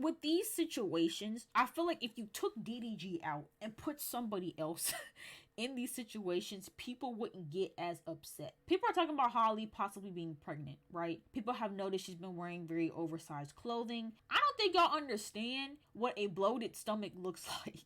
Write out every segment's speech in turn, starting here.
with these situations, I feel like if you took DDG out and put somebody else in these situations, people wouldn't get as upset. People are talking about Halle possibly being pregnant, right? People have noticed she's been wearing very oversized clothing. I don't think y'all understand what a bloated stomach looks like.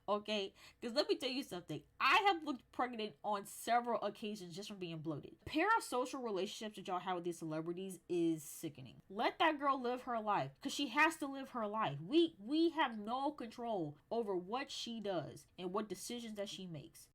Okay, because let me tell you something. I have looked pregnant on several occasions just from being bloated. The parasocial relationships that y'all have with these celebrities is sickening. Let that girl live her life, because she has to live her life. We have no control over what she does and what decisions that she makes.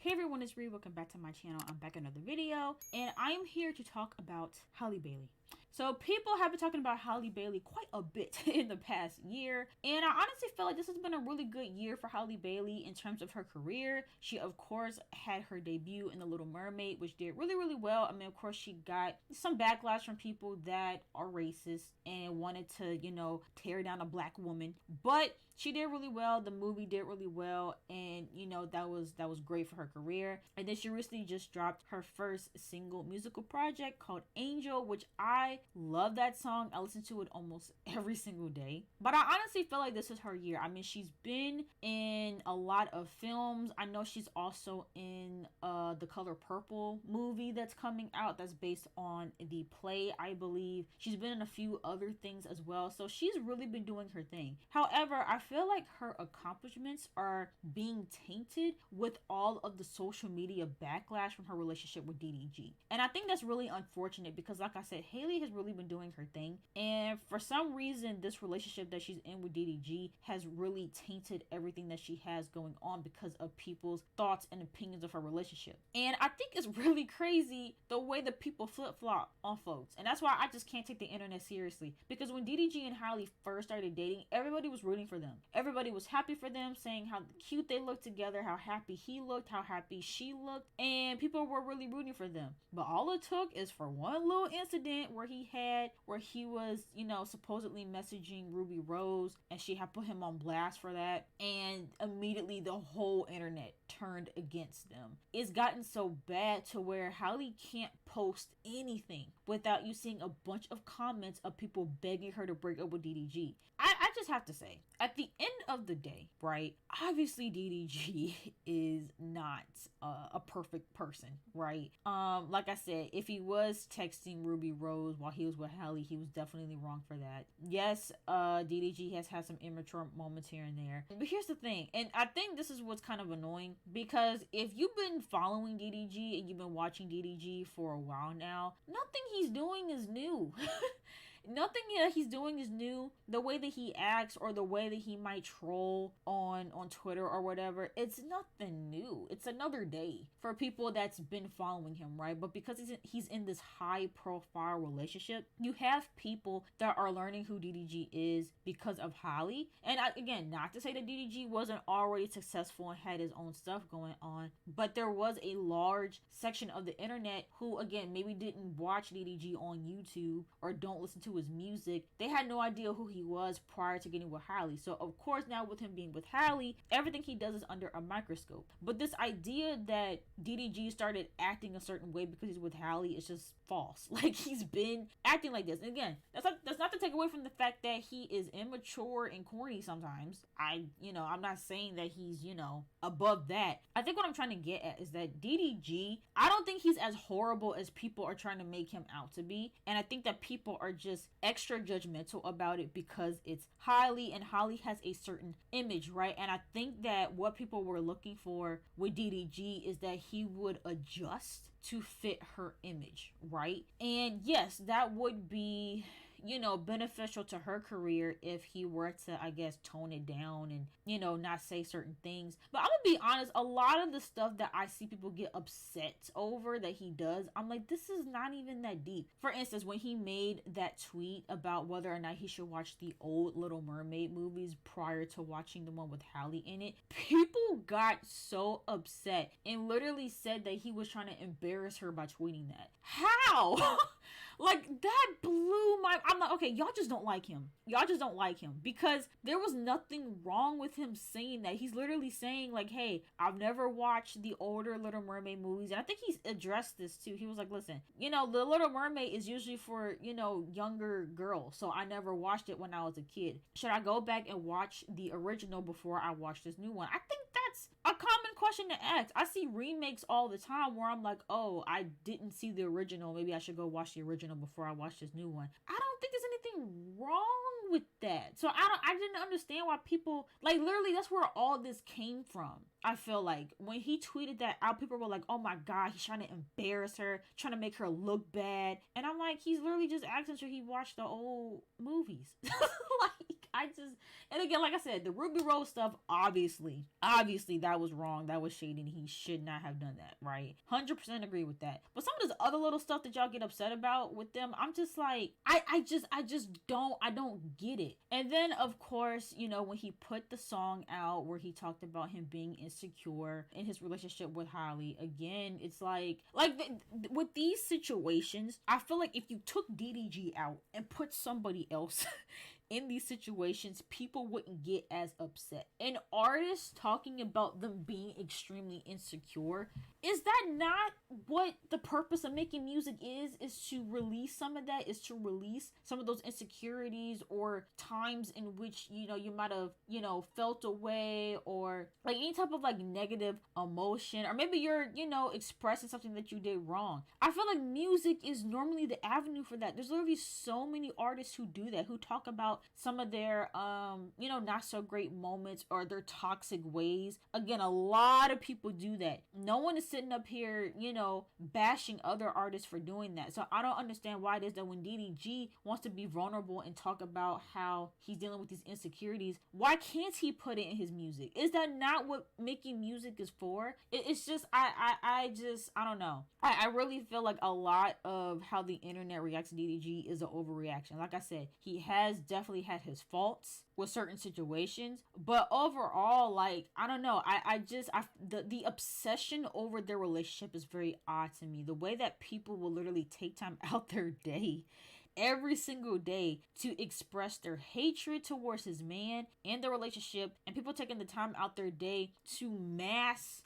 Hey everyone, it's Ree. Welcome back to my channel. I'm back in another video, and I am here to talk about Halle Bailey. So people have been talking about Halle Bailey quite a bit in the past year, and I honestly feel like this has been a really good year for Halle Bailey in terms of her career. She of course had her debut in The Little Mermaid, which did really well. I mean, of course she got some backlash from people that are racist and wanted to, you know, tear down a black woman, but she did really well. The movie did really well, and you know, that was great for her career. And then she recently just dropped her first single musical project called Angel, which I love that song. I listen to it almost every single day. But I honestly feel like this is her year. I mean, she's been in a lot of films. I know she's also in the Color Purple movie that's coming out, that's based on the play, I believe. She's been in a few other things as well, so she's really been doing her thing. However, I feel like her accomplishments are being tainted with all of the social media backlash from her relationship with DDG, and I think that's really unfortunate, because like I said, Halle has really been doing her thing, and for some reason this relationship that she's in with DDG has really tainted everything that she has going on because of people's thoughts and opinions of her relationship. And I think it's really crazy the way that people flip-flop on folks, and that's why I just can't take the internet seriously, because when DDG and Halle first started dating, everybody was rooting for them. Everybody was happy for them, saying how cute they looked together, how happy he looked, how happy she looked, and people were really rooting for them. But all it took is for one little incident where he was, you know, supposedly messaging Ruby Rose, and she had put him on blast for that, and immediately the whole internet turned against them. It's gotten so bad to where Halle can't post anything without you seeing a bunch of comments of people begging her to break up with DDG. I just have to say, at the end of the day, right, obviously DDG is not a perfect person, right? Like I said, if he was texting Ruby Rose while he was with Halle, he was definitely wrong for that. Yes, DDG has had some immature moments here and there, but here's the thing, and I think this is what's kind of annoying, because if you've been following DDG and you've been watching DDG for a while now, nothing he's doing is new. Nothing that he's doing is new. The way that he acts, or the way that he might troll on Twitter or whatever, it's nothing new. It's another day for people that's been following him, right? But because he's in this high profile relationship, you have people that are learning who DDG is because of Halle. And again, not to say that DDG wasn't already successful and had his own stuff going on, but there was a large section of the internet who, again, maybe didn't watch DDG on YouTube or don't listen to his music. They had no idea who he was prior to getting with Halle. So of course, now with him being with Halle, everything he does is under a microscope. But this idea that DDG started acting a certain way because he's with Halle is just false. Like, he's been acting like this. And again, that's not to take away from the fact that he is immature and corny sometimes. I'm not saying that he's, above that. I think what I'm trying to get at is that DDG, I don't think he's as horrible as people are trying to make him out to be. And I think that people are just extra judgmental about it because it's Halle, and Halle has a certain image, right? And I think that what people were looking for with DDG is that he would adjust to fit her image, right? And yes, that would be, beneficial to her career if he were to, I guess, tone it down and, not say certain things. But I'm gonna be honest, a lot of the stuff that I see people get upset over that he does, I'm like, this is not even that deep. For instance, when he made that tweet about whether or not he should watch the old Little Mermaid movies prior to watching the one with Halle in it, people got so upset and literally said that he was trying to embarrass her by tweeting that. How? Like, that blew my... I'm like, okay, y'all just don't like him. Y'all just don't like him. Because there was nothing wrong with him saying that. He's literally saying, like, hey, I've never watched the older Little Mermaid movies. And I think he's addressed this, too. He was like, listen, you know, the Little Mermaid is usually for, you know, younger girls. So I never watched it when I was a kid. Should I go back and watch the original before I watch this new one? I think that's a common question to ask. I see remakes all the time where I'm like, oh, I didn't see the original. Maybe I should go watch the original before I watch this new one. I don't think there's anything wrong with that. So I didn't understand why people, like, literally that's where all this came from. I feel like when he tweeted that out, people were like, oh my God, he's trying to embarrass her, trying to make her look bad. And I'm like, he's literally just asking sure he watched the old movies. Like, and again, like I said, the Ruby Rose stuff, obviously that was wrong. That was shady, and he should not have done that, right? 100% agree with that. But some of this other little stuff that y'all get upset about with them, I'm just like, I don't get it. And then, of course, you know, when he put the song out where he talked about him being insecure in his relationship with Halle, again, it's like with these situations, I feel like if you took DDG out and put somebody else in these situations, people wouldn't get as upset. An artist talking about them being extremely insecure, is that not what the purpose of making music is to release some of that, is to release some of those insecurities or times in which, you know, you might have, you know, felt away, or like any type of like negative emotion, or maybe you're, you know, expressing something that you did wrong. I feel like music is normally the avenue for that. There's literally so many artists who do that, who talk about some of their you know, not so great moments or their toxic ways. Again, a lot of people do that. No one is sitting up here, you know, bashing other artists for doing that. So I don't understand why it is that when DDG wants to be vulnerable and talk about how he's dealing with these insecurities, why can't he put it in his music? Is that not what making music is for? It's just I don't know. I really feel like a lot of how the internet reacts to DDG is an overreaction. Like I said, he has definitely had his faults with certain situations, but overall, like, I don't know, the obsession over their relationship is very odd to me. The way that people will literally take time out their day every single day to express their hatred towards his man and their relationship, and people taking the time out their day to mass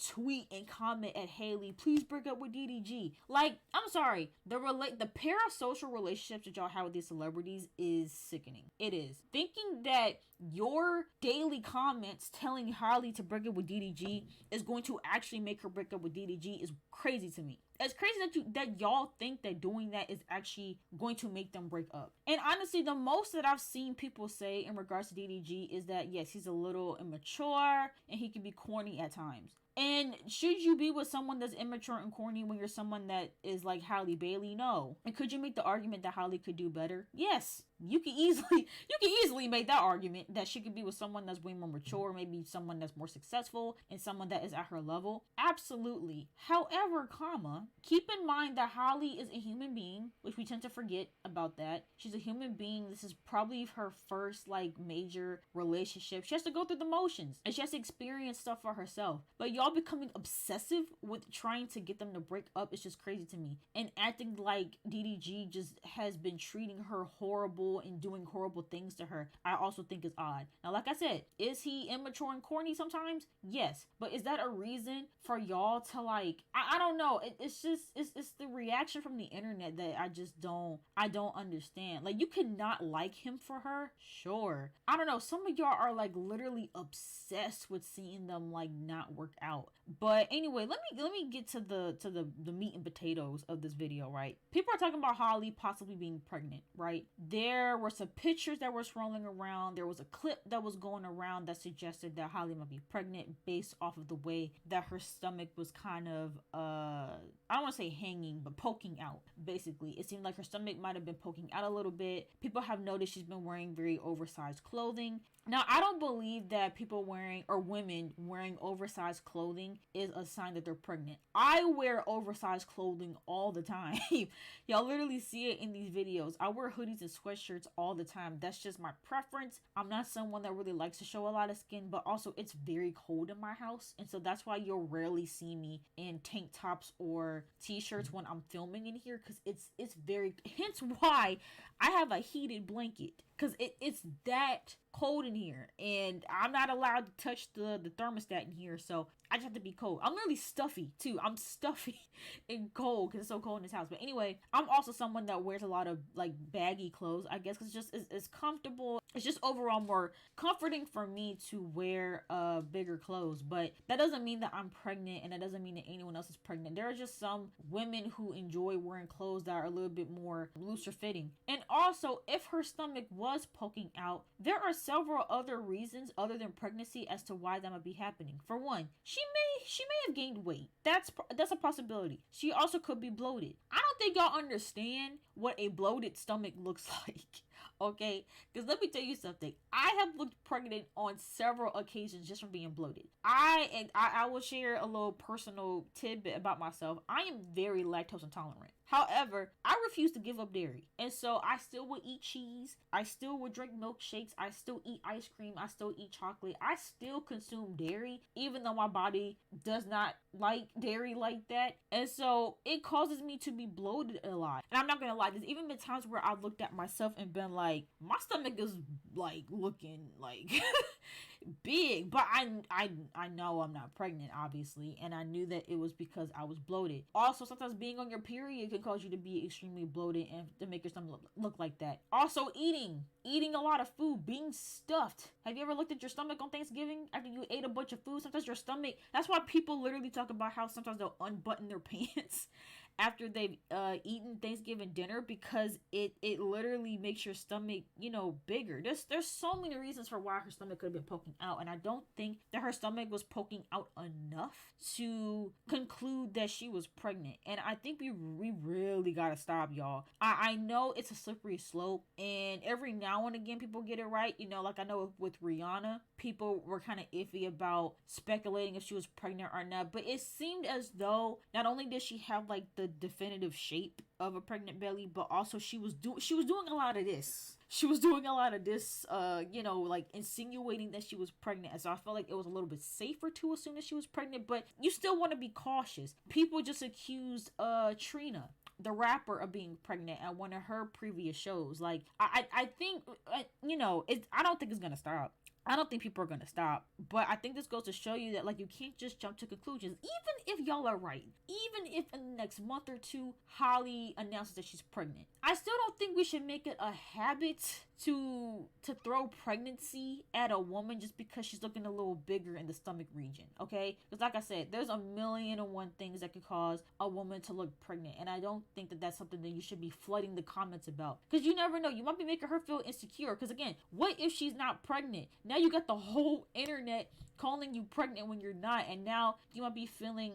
tweet and comment at Halle, please break up with DDG. Like, I'm sorry, the parasocial relationships that y'all have with these celebrities is sickening. It is. Thinking that your daily comments telling Halle to break up with DDG is going to actually make her break up with DDG is crazy to me. It's crazy that y'all think that doing that is actually going to make them break up. And honestly, the most that I've seen people say in regards to DDG is that, yes, he's a little immature and he can be corny at times. And should you be with someone that's immature and corny when you're someone that is like Halle Bailey? No. And could you make the argument that Halle could do better? Yes. You can easily make that argument that she could be with someone that's way more mature, maybe someone that's more successful and someone that is at her level. Absolutely. However, keep in mind that Halle is a human being, which we tend to forget about that. She's a human being. This is probably her first like major relationship. She has to go through the motions and she has to experience stuff for herself. But y'all becoming obsessive with trying to get them to break up is just crazy to me. And acting like DDG just has been treating her horrible and doing horrible things to her, I also think is odd. Now, like I said, is he immature and corny sometimes? Yes. But is that a reason for y'all to like, I don't know. It's just, it's the reaction from the internet that I don't understand. Like, you could not like him for her, sure. I don't know. Some of y'all are like literally obsessed with seeing them like not work out. But anyway, let me get to the meat and potatoes of this video, right? People are talking about Halle possibly being pregnant, right? There were some pictures that were swirling around. There was a clip that was going around that suggested that Halle might be pregnant based off of the way that her stomach was kind of, I don't want to say hanging, but poking out, basically. It seemed like her stomach might have been poking out a little bit. People have noticed she's been wearing very oversized clothing. Now, I don't believe that people wearing, or women wearing oversized clothing is a sign that they're pregnant. I wear oversized clothing all the time. Y'all literally see it in these videos. I wear hoodies and sweatshirts all the time. That's just my preference. I'm not someone that really likes to show a lot of skin, but also it's very cold in my house. And so that's why you'll rarely see me in tank tops or wear t-shirts when I'm filming in here because it's very, hence why I have a heated blanket, because it's that cold in here and I'm not allowed to touch the thermostat in here, so I just have to be cold. I'm really stuffy too. I'm stuffy and cold because it's so cold in this house. But anyway, I'm also someone that wears a lot of like baggy clothes, I guess, because it's comfortable. It's just overall more comforting for me to wear bigger clothes. But that doesn't mean that I'm pregnant, and that doesn't mean that anyone else is pregnant. There are just some women who enjoy wearing clothes that are a little bit more looser fitting. And also, if her stomach was poking out, there are several other reasons other than pregnancy as to why that might be happening. For one, she may have gained weight. That's a possibility. She also could be bloated. I don't think y'all understand what a bloated stomach looks like. Okay, because let me tell you something. I have looked pregnant on several occasions just from being bloated. I will share a little personal tidbit about myself. I am very lactose intolerant. However, I refuse to give up dairy. And so I still would eat cheese. I still would drink milkshakes. I still eat ice cream. I still eat chocolate. I still consume dairy, even though my body does not like dairy like that. And so it causes me to be bloated a lot. And I'm not going to lie, there's even been times where I've looked at myself and been like, my stomach is like looking like big, but I know I'm not pregnant, obviously, and I knew that it was because I was bloated. Also, sometimes being on your period can cause you to be extremely bloated and to make your stomach look like that. Also, eating a lot of food, being stuffed. Have you ever looked at your stomach on Thanksgiving after you ate a bunch of food? Sometimes your stomach, that's why people literally talk about how sometimes they'll unbutton their pants after they've eaten Thanksgiving dinner, because it literally makes your stomach, bigger. There's so many reasons for why her stomach could have been poking out, and I don't think that her stomach was poking out enough to conclude that she was pregnant. And I think we really gotta stop, y'all. I know it's a slippery slope, and every now and again people get it right. Like I know with Rihanna, people were kind of iffy about speculating if she was pregnant or not, but it seemed as though not only did she have like the definitive shape of a pregnant belly, but also she was doing a lot of this. She was doing a lot of this, like insinuating that she was pregnant. And so I felt like it was a little bit safer to assume that she was pregnant, but you still want to be cautious. People just accused Trina, the rapper, of being pregnant at one of her previous shows. Like, I think, I don't think it's gonna stop. I don't think people are going to stop, but I think this goes to show you that, like, you can't just jump to conclusions. Even if y'all are right, even if in the next month or two, Halle announces that she's pregnant, I still don't think we should make it a habit to throw pregnancy at a woman just because she's looking a little bigger in the stomach region, okay? Because like I said, there's a million and one things that could cause a woman to look pregnant, and I don't think that that's something that you should be flooding the comments about, because you never know. You might be making her feel insecure, because again, what if she's not pregnant? Now you got the whole internet calling you pregnant when you're not, and now you might be feeling,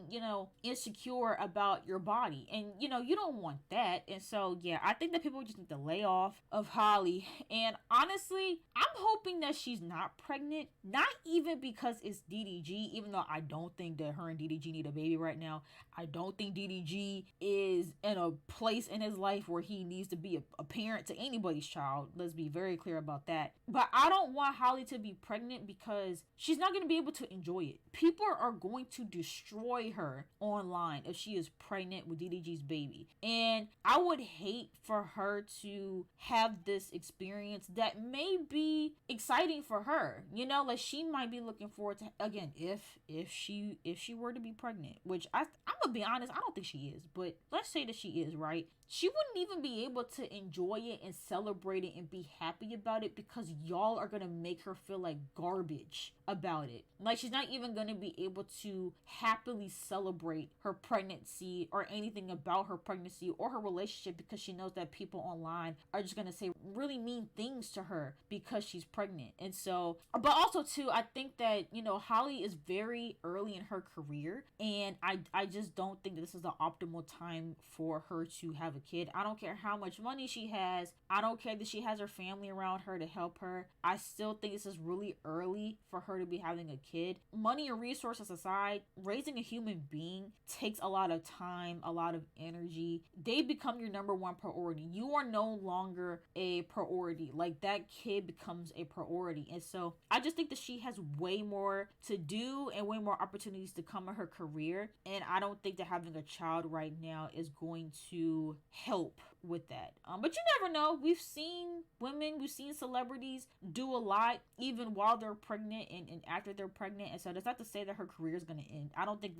insecure about your body, and you don't want that. And so yeah, I think that people just need to lay off of Halle. And honestly, I'm hoping that she's not pregnant, not even because it's DDG, even though I don't think that her and DDG need a baby right now. I don't think DDG is in a place in his life where he needs to be a parent to anybody's child. Let's be very clear about that. But I don't want Halle to be pregnant because she's not going to be able to enjoy it. People are going to destroy her online if she is pregnant with DDG's baby. And I would hate for her to have this experience that may be exciting for her. Like she might be looking forward to, again, if she were to be pregnant, which I'm gonna be honest, I don't think she is, but let's say that she is, right? She wouldn't even be able to enjoy it and celebrate it and be happy about it because y'all are gonna make her feel like garbage about it. Like she's not even gonna be able to happily celebrate her pregnancy or anything about her pregnancy or her relationship because she knows that people online are just gonna say really mean things to her because she's pregnant. And so, but also too, I think that, Halle is very early in her career, and I just don't think that this is the optimal time for her to have a a kid. I don't care how much money she has. I don't care that she has her family around her to help her. I still think this is really early for her to be having a kid. Money and resources aside, raising a human being takes a lot of time, a lot of energy. They become your number one priority. You are no longer a priority. Like, that kid becomes a priority. And so I just think that she has way more to do and way more opportunities to come in her career. And I don't think that having a child right now is going to help with that. But you never know. We've seen women, we've seen celebrities do a lot even while they're pregnant and after they're pregnant. And so that's not to say that her career is going to end. I don't think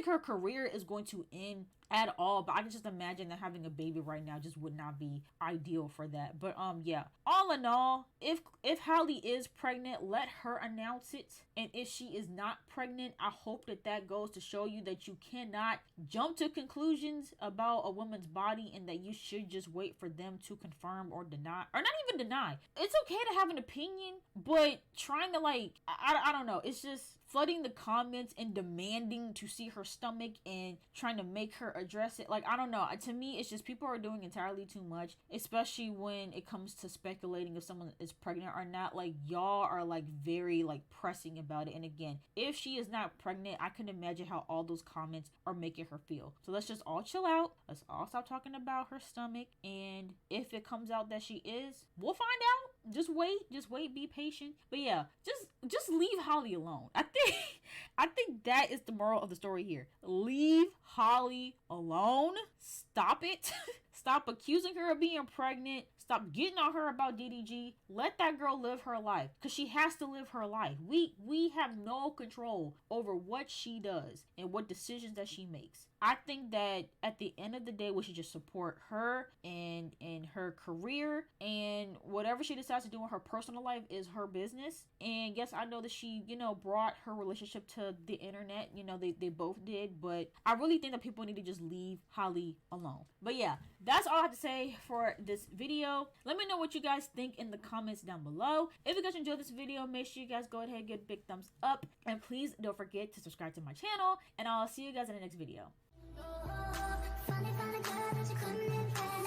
her career is going to end at all, but I can just imagine that having a baby right now just would not be ideal for that. But yeah, all in all, if Halle is pregnant, let her announce it. And if she is not pregnant, I hope that goes to show you that you cannot jump to conclusions about a woman's body, and that you should just wait for them to confirm or deny, or not even deny. It's okay to have an opinion, but trying to I don't know, it's just flooding the comments and demanding to see her stomach and trying to make her address it. Like, I don't know. To me, it's just people are doing entirely too much, especially when it comes to speculating if someone is pregnant or not. Like, y'all are very pressing about it. And again, if she is not pregnant, I can imagine how all those comments are making her feel. So let's just all chill out. Let's all stop talking about her stomach. And if it comes out that she is, we'll find out. Just wait, be patient. But yeah, just leave Halle alone. I think that is the moral of the story here. Leave Halle alone. Stop it. Stop accusing her of being pregnant. Stop getting on her about DDG. Let that girl live her life, because she has to live her life. We have no control over what she does and what decisions that she makes. I think that at the end of the day, we should just support her and her career, and whatever she decides to do in her personal life is her business. And yes, I know that she, brought her relationship to the internet. They both did, but I really think that people need to just leave Halle alone. But yeah, that's all I have to say for this video. Let me know what you guys think in the comments down below. If you guys enjoyed this video, make sure you guys go ahead and give a big thumbs up, and please don't forget to subscribe to my channel, and I'll see you guys in the next video. Funny, funny girl that you couldn't impress.